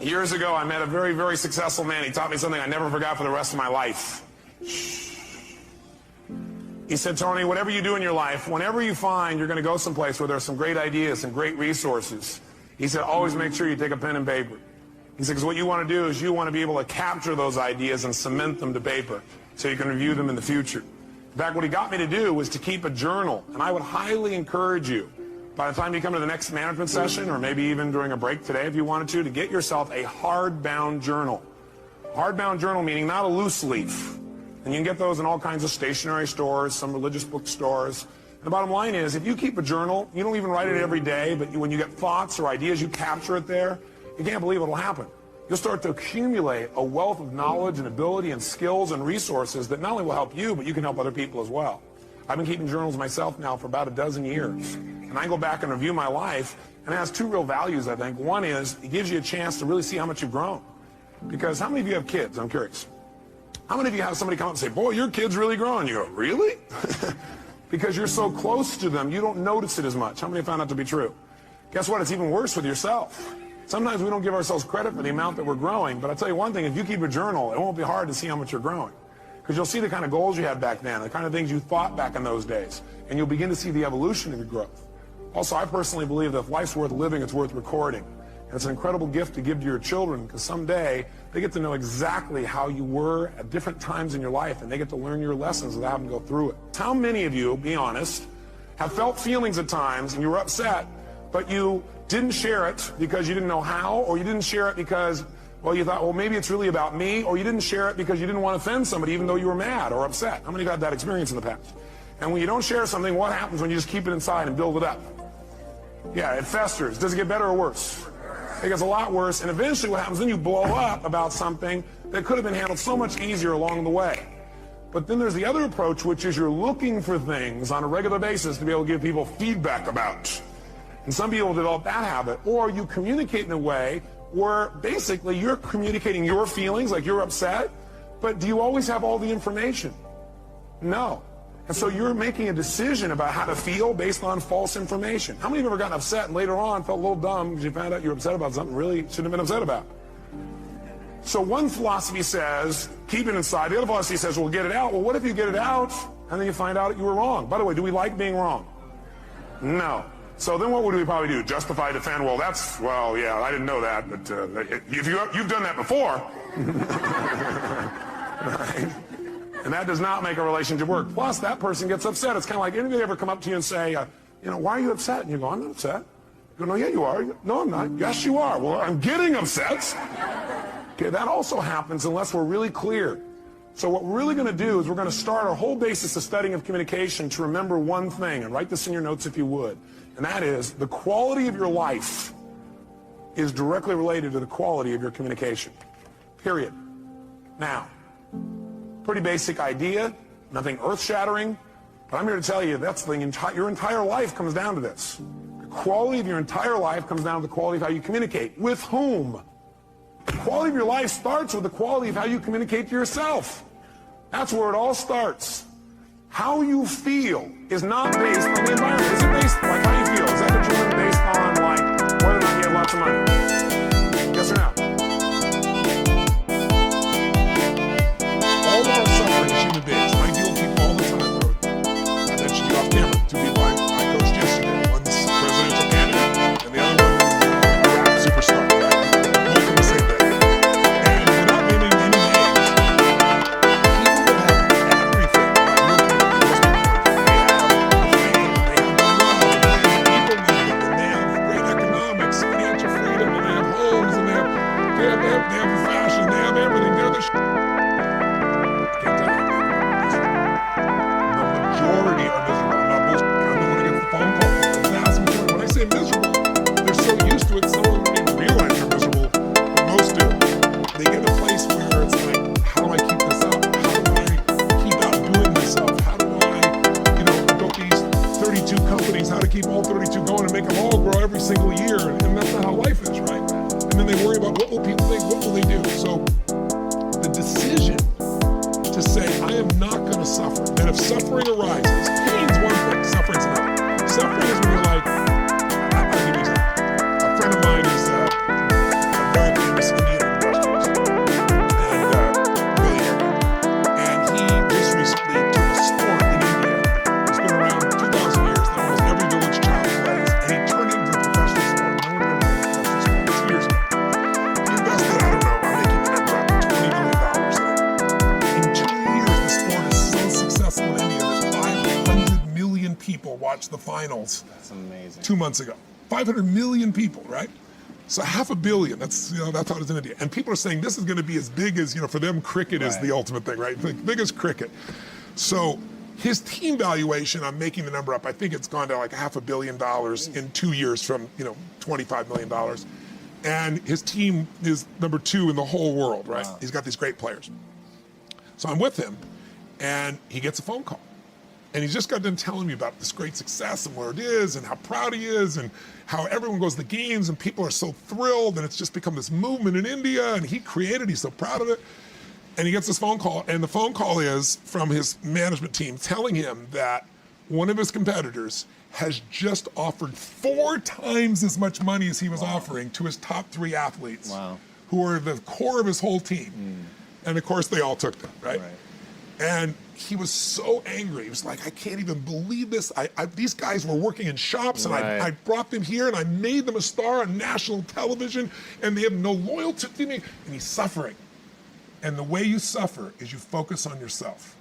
Years ago, I met a very, very successful man. He taught me something I never forgot for the rest of my life. He said, Tony, whatever you do in your life, whenever you find you're going to go someplace where there's some great ideas and great resources, he said, always make sure you take a pen and paper. He said, because what you want to do is you want to be able to capture those ideas and cement them to paper so you can review them in the future. In fact, what he got me to do was to keep a journal. And I would highly encourage you, by the time you come to the next management session, or maybe even during a break today if you wanted to get yourself a hardbound journal. Hardbound journal meaning not a loose leaf. And you can get those in all kinds of stationery stores, some religious bookstores. And the bottom line is, if you keep a journal, you don't even write it every day, but when you get thoughts or ideas, you capture it there. You can't believe what'll happen. You'll start to accumulate a wealth of knowledge and ability and skills and resources that not only will help you, but you can help other people as well. I've been keeping journals myself now for about a dozen years. And I go back and review my life, and it has two real values, I think. One is, it gives you a chance to really see how much you've grown. Because how many of you have kids? I'm curious. How many of you have somebody come up and say, boy, your kid's really grown? You go, really? Because you're so close to them, you don't notice it as much. How many have found that to be true? Guess what? It's even worse with yourself. Sometimes we don't give ourselves credit for the amount that we're growing, but I'll tell you one thing, if you keep a journal, it won't be hard to see how much you're growing. Because you'll see the kind of goals you had back then, the kind of things you thought back in those days, and you'll begin to see the evolution of your growth. Also, I personally believe that if life's worth living, it's worth recording. And it's an incredible gift to give to your children, because someday they get to know exactly how you were at different times in your life, and they get to learn your lessons without having to go through it. How many of you, be honest, have felt feelings at times and you were upset, but you didn't share it because you didn't know how, or you didn't share it because, well, you thought, well, maybe it's really about me, or you didn't share it because you didn't want to offend somebody even though you were mad or upset? How many of you had that experience in the past? And when you don't share something, what happens when you just keep it inside and build it up? Yeah, it festers. Does it get better or worse? It gets a lot worse, and eventually what happens, then you blow up about something that could have been handled so much easier along the way. But then there's the other approach, which is you're looking for things on a regular basis to be able to give people feedback about. And some people develop that habit. Or you communicate in a way where basically you're communicating your feelings, like you're upset, but do you always have all the information? No. And so you're making a decision about how to feel based on false information. How many of you have ever gotten upset and later on felt a little dumb because you found out you were upset about something really shouldn't have been upset about? So one philosophy says, keep it inside. The other philosophy says, well, get it out. Well, what if you get it out and then you find out you were wrong? By the way, do we like being wrong? No. So then what would we probably do? Justify, defend? Well, yeah, I didn't know that, but if you've done that before. Right? And that does not make a relationship work. Plus, that person gets upset. It's kind of like, anybody ever come up to you and say, why are you upset? And you go, I'm not upset. You go, no, yeah, you are. No, I'm not. Yes, you are. Well, I'm getting upset. Okay, that also happens unless we're really clear. So what we're really going to do is we're going to start our whole basis of studying of communication to remember one thing, and write this in your notes if you would, and that is the quality of your life is directly related to the quality of your communication. Period. Now, pretty basic idea, nothing earth-shattering, but I'm here to tell you that's your entire life comes down to this. The quality of your entire life comes down to the quality of how you communicate. With whom? The quality of your life starts with the quality of how you communicate to yourself. That's where it all starts. How you feel is not based on the environment. Is it based like how you feel? Is that determined based on like whether you have lots of money? Yes or no? All of our suffering as human beings. I deal with people all the time. I mentioned you off camera. Two people I coached yesterday. One's a presidential candidate, and the other one is a rap superstar. Right? Both of the same thing. And we're not naming any names. People that have everything. They have fame, they have love, they have people management, and they have great economics, financial freedom, and they have homes, and they have fashion, they have everything. They're the majority are miserable. I'm not bullshit. I don't want to get the phone call from the vast majority. When I say miserable, they're so used to it, some of them don't even realize they're miserable, but most do. They get to a place where it's like, how do I keep this up? How do I keep outdoing myself? How do I, build these 32 companies, how to keep all 32 going and make them all grow every single year? And that's not how life is, right? And then they worry about what will people think, what will they do? So the decision to say, I am not going to suffer. And if suffering arises, pain's one thing, suffering's another. Suffering is when you're like, I'll give you an example. A friend of mine is a very famous watched the finals. That's amazing. 2 months ago. 500 million people, right? So 500 million, that's how it is in India. And people are saying this is going to be as big as, for them cricket is the ultimate thing, right? Like, big as cricket. So his team valuation, I'm making the number up, I think it's gone to like $500 million in 2 years from, $25 million. And his team is number 2 in the whole world, right? Wow. He's got these great players. So I'm with him, and he gets a phone call. And he's just got done telling me about this great success and where it is and how proud he is and how everyone goes to the games and people are so thrilled and it's just become this movement in India and he created, he's so proud of it. And he gets this phone call, and the phone call is from his management team telling him that one of his competitors has just offered 4 times as much money as he was offering to his top 3 athletes who are the core of his whole team. And of course they all took them, right? And he was so angry. He was like, I can't even believe this. These guys were working in shops, and I brought them here, and I made them a star on national television, and they have no loyalty to me. And he's suffering. And the way you suffer is you focus on yourself.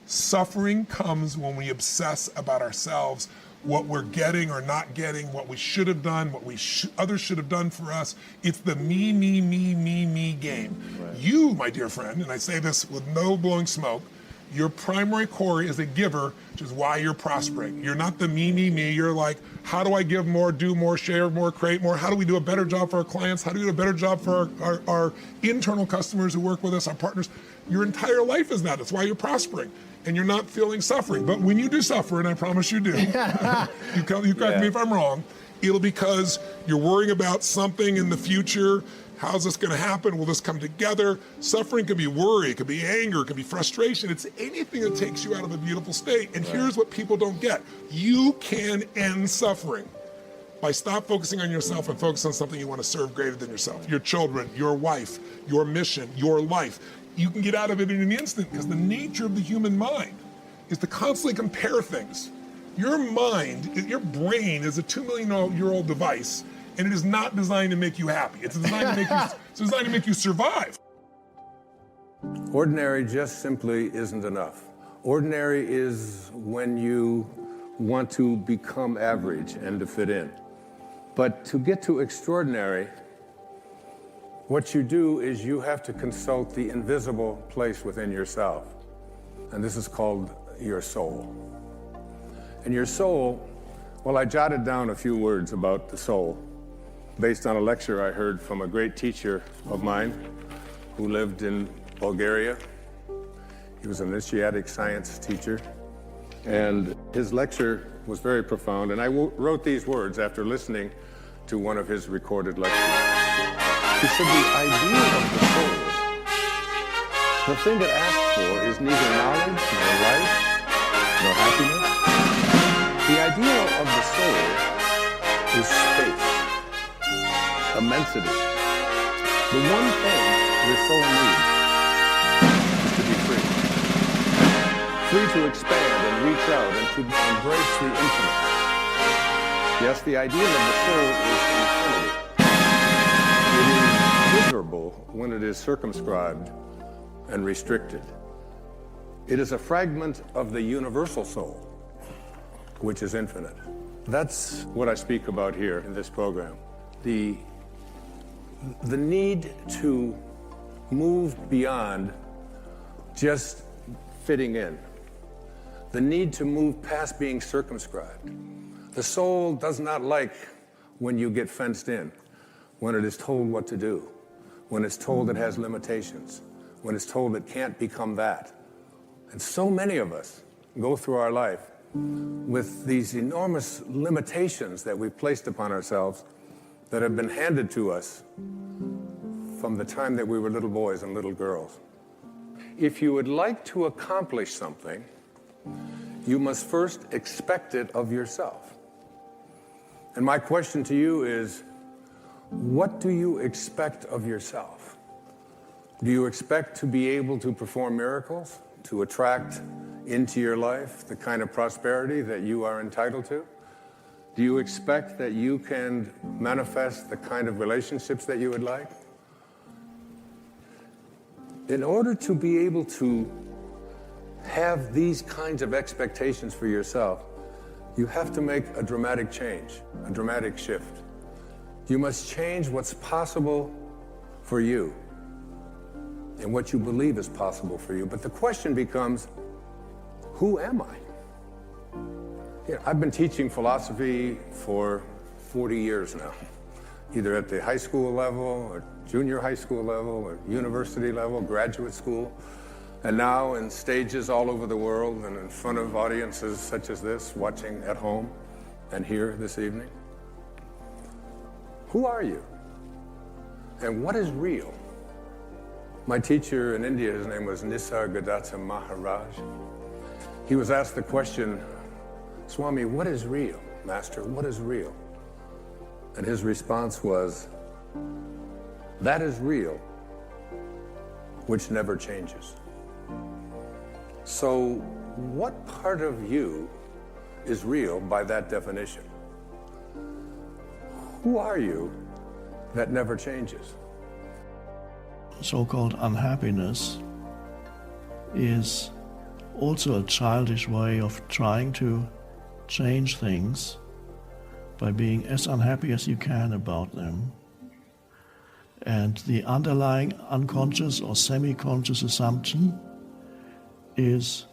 Suffering comes when we obsess about ourselves, what we're getting or not getting, what we should have done, what others should have done for us. It's the me, me, me, me, me game. You, my dear friend, and I say this with no blowing smoke, your primary core is a giver, which is why you're prospering. You're not the me, me, me. You're like, how do I give more, do more, share more, create more? How do we do a better job for our clients? How do we do a better job for our internal customers who work with us, our partners? Your entire life is that. It's why you're prospering. And you're not feeling suffering. But when you do suffer, and I promise you do, you correct me if I'm wrong, it'll because you're worrying about something in the future. How's this going to happen? Will this come together? Suffering can be worry, it can be anger, it can be frustration. It's anything that takes you out of a beautiful state. And here's what people don't get. You can end suffering by stop focusing on yourself and focus on something you want to serve greater than yourself. Your children, your wife, your mission, your life. You can get out of it in an instant because the nature of the human mind is to constantly compare things. Your mind, your brain is a 2 million year old device, and it is not designed to make you happy. It's designed to make you survive. Ordinary just simply isn't enough. Ordinary is when you want to become average and to fit in. But to get to extraordinary, what you do is you have to consult the invisible place within yourself. And this is called your soul. And your soul, well, I jotted down a few words about the soul based on a lecture I heard from a great teacher of mine who lived in Bulgaria. He was an initiatic science teacher. And his lecture was very profound. And I wrote these words after listening to one of his recorded lectures. He said the ideal of the soul, the thing it asks for is neither knowledge, nor life, nor happiness. The ideal of the soul is space, immensity. The one thing your soul needs is to be free. Free to expand and reach out and to embrace the infinite. Yes, the ideal of the soul is infinity. It is miserable when it is circumscribed and restricted. It is a fragment of the universal soul, which is infinite. That's what I speak about here in this program. The need to move beyond just fitting in. The need to move past being circumscribed. The soul does not like when you get fenced in, when it is told what to do, when it's told it has limitations, when it's told it can't become that. And so many of us go through our life with these enormous limitations that we've placed upon ourselves that have been handed to us from the time that we were little boys and little girls. If you would like to accomplish something, you must first expect it of yourself. And my question to you is, what do you expect of yourself? Do you expect to be able to perform miracles, to attract into your life the kind of prosperity that you are entitled to? Do you expect that you can manifest the kind of relationships that you would like? In order to be able to have these kinds of expectations for yourself, you have to make a dramatic change, a dramatic shift. You must change what's possible for you and what you believe is possible for you. But the question becomes, who am I? I've been teaching philosophy for 40 years now, either at the high school level or junior high school level or university level, graduate school, and now in stages all over the world and in front of audiences such as this, watching at home and here this evening. Who are you? And what is real? My teacher in India, his name was Nisargadatta Maharaj. He was asked the question, Swami, what is real? Master, what is real? And his response was, that is real, which never changes. So what part of you is real by that definition? Who are you that never changes? So-called unhappiness is also a childish way of trying to change things by being as unhappy as you can about them. And the underlying unconscious or semi-conscious assumption is,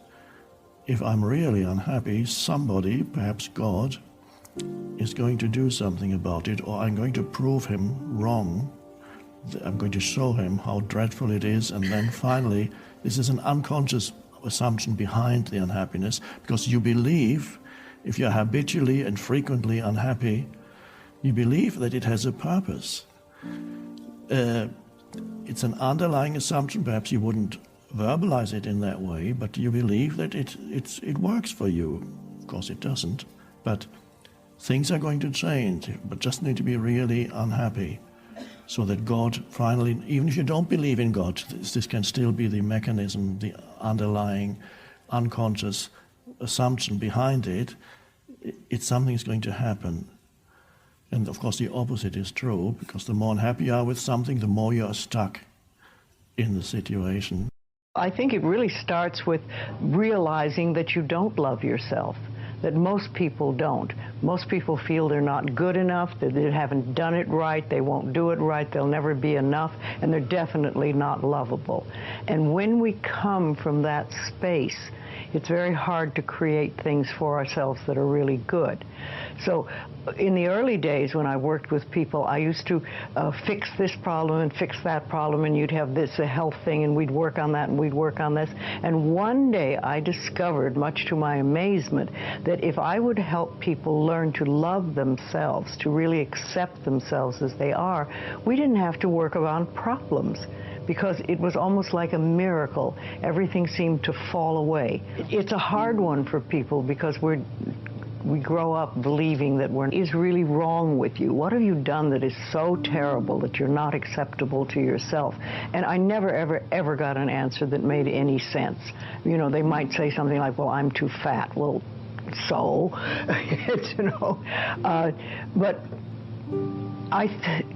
if I'm really unhappy, somebody, perhaps God, is going to do something about it, or I'm going to prove him wrong. I'm going to show him how dreadful it is, and then finally, this is an unconscious assumption behind the unhappiness, because you believe, if you're habitually and frequently unhappy, you believe that it has a purpose. It's an underlying assumption. Perhaps you wouldn't verbalize it in that way, but you believe that it works for you. Of course it doesn't, but things are going to change, but just need to be really unhappy, so that God finally, even if you don't believe in God, this can still be the mechanism, the underlying unconscious assumption behind it. It's something is going to happen. And of course the opposite is true, because the more unhappy you are with something, the more you are stuck in the situation. I think it really starts with realizing that you don't love yourself, that most people don't. Most people feel they're not good enough, that they haven't done it right, they won't do it right, they'll never be enough, and they're definitely not lovable. And when we come from that space, it's very hard to create things for ourselves that are really good. So in the early days when I worked with people, I used to fix this problem and fix that problem, and you'd have this a health thing, and we'd work on that and we'd work on this. And one day I discovered, much to my amazement, that if I would help people learn to love themselves, to really accept themselves as they are, we didn't have to work around problems, because it was almost like a miracle. Everything seemed to fall away. It's a hard one for people, because we grow up believing that what is really wrong with you. What have you done that is so terrible that you're not acceptable to yourself? And I never, ever got an answer that made any sense. You know, they might say something like, well, I'm too fat. Well, so, you know, but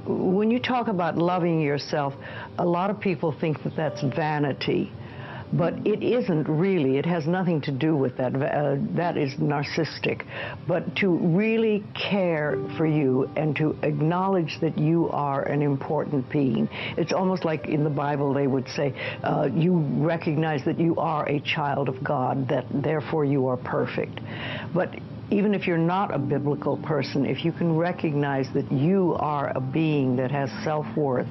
when you talk about loving yourself, a lot of people think that that's vanity, but it isn't really. It has nothing to do with that. That is narcissistic. But to really care for you and to acknowledge that you are an important being. It's almost like in the Bible they would say, you recognize that you are a child of God, that therefore you are perfect. But even if you're not a biblical person, if you can recognize that you are a being that has self-worth,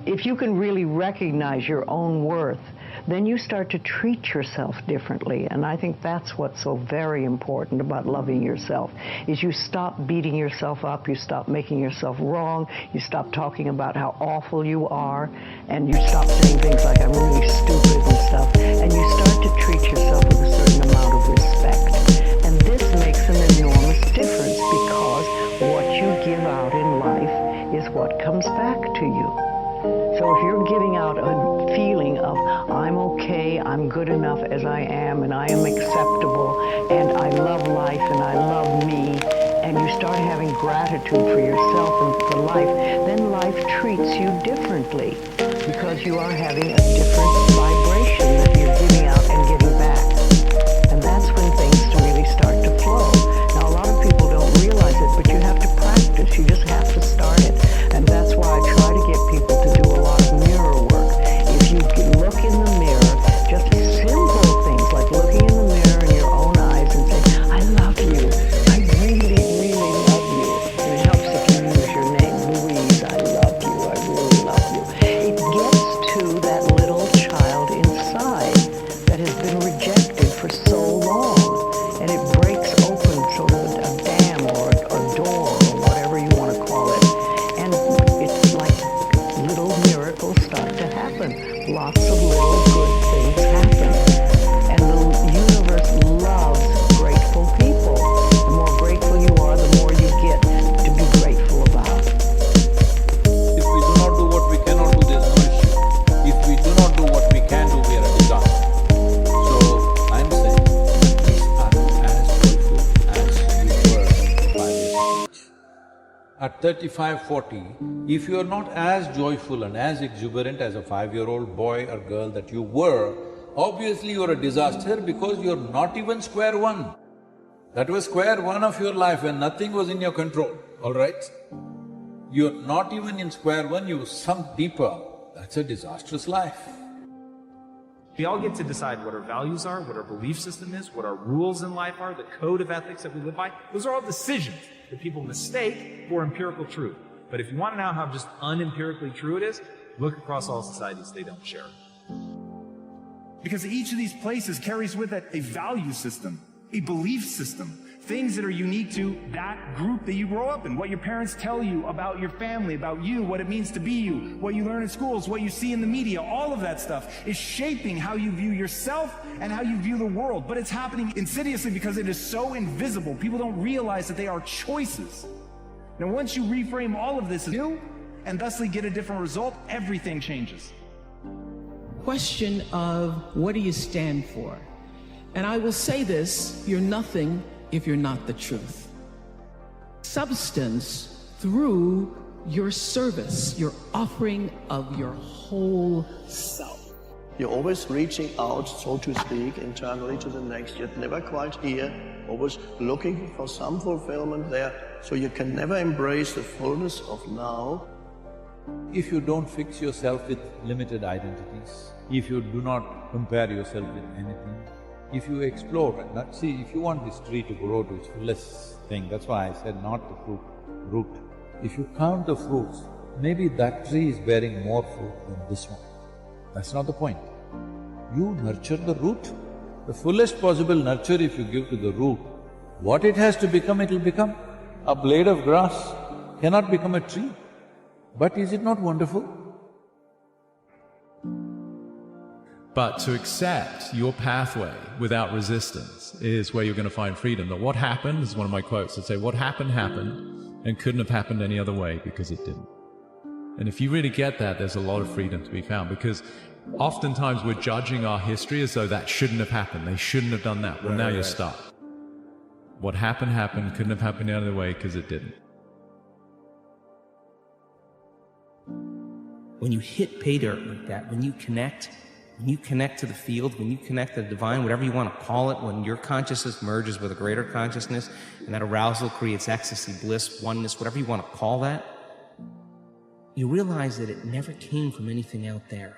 if you can really recognize your own worth, then you start to treat yourself differently. And I think that's what's so very important about loving yourself, is you stop beating yourself up, you stop making yourself wrong, you stop talking about how awful you are, and you stop saying things like, I'm really stupid and stuff, and you start to treat yourself with a certain amount of respect. And this makes an enormous difference, because what you give out in life is what comes back to you. So if you're giving out a feeling of, I'm okay, I'm good enough as I am, and I am acceptable, and I love life, and I love me, and you start having gratitude for yourself and for life, then life treats you differently, because you are having a different vibration that you're giving out and getting back. And that's when things really start to flow. Now, a lot lots of little good things happen. And the universe loves grateful people. The more grateful you are, the more you get to be grateful about. If we do not do what we cannot do, there's no issue. If we do not do what we can do, we are a disaster. So, I'm saying, please are as joyful as you were 5 years ago. At 35, 40, if you are not as joyful and as exuberant as a 5-year-old boy or girl that you were, obviously you're a disaster because you're not even square one. That was square one of your life when nothing was in your control, all right? You're not even in square one, you sunk deeper. That's a disastrous life. We all get to decide what our values are, what our belief system is, what our rules in life are, the code of ethics that we live by. Those are all decisions that people mistake for empirical truth. But if you want to know how just unempirically true it is, look across all societies, they don't share it. Because each of these places carries with it a value system, a belief system, things that are unique to that group that you grow up in, what your parents tell you about your family, about you, what it means to be you, what you learn in schools, what you see in the media, all of that stuff is shaping how you view yourself and how you view the world. But it's happening insidiously because it is so invisible. People don't realize that they are choices. Now, once you reframe all of this as you, and thusly get a different result, everything changes. Question of what do you stand for? And I will say this, you're nothing if you're not the truth. Substance through your service, your offering of your whole self. You're always reaching out, so to speak, internally to the next, yet never quite here, always looking for some fulfillment there, so you can never embrace the fullness of now. If you don't fix yourself with limited identities, if you do not compare yourself with anything, if you explore and not see, if you want this tree to grow to its fullest thing, that's why I said not the root. If you count the fruits, maybe that tree is bearing more fruit than this one. That's not the point. You nurture the root. The fullest possible nurture if you give to the root, what it has to become, it will become. A blade of grass cannot become a tree. But is it not wonderful? But to accept your pathway without resistance is where you're going to find freedom. That what happened, this is one of my quotes, that say, what happened, happened, and couldn't have happened any other way because it didn't. And if you really get that, there's a lot of freedom to be found, because oftentimes we're judging our history as though that shouldn't have happened, they shouldn't have done that. Well, now you're stuck. What happened, happened, couldn't have happened any other way because it didn't. When you hit pay dirt like that, when you connect to the field, when you connect to the divine, whatever you want to call it, when your consciousness merges with a greater consciousness, and that arousal creates ecstasy, bliss, oneness, whatever you want to call that, you realize that it never came from anything out there.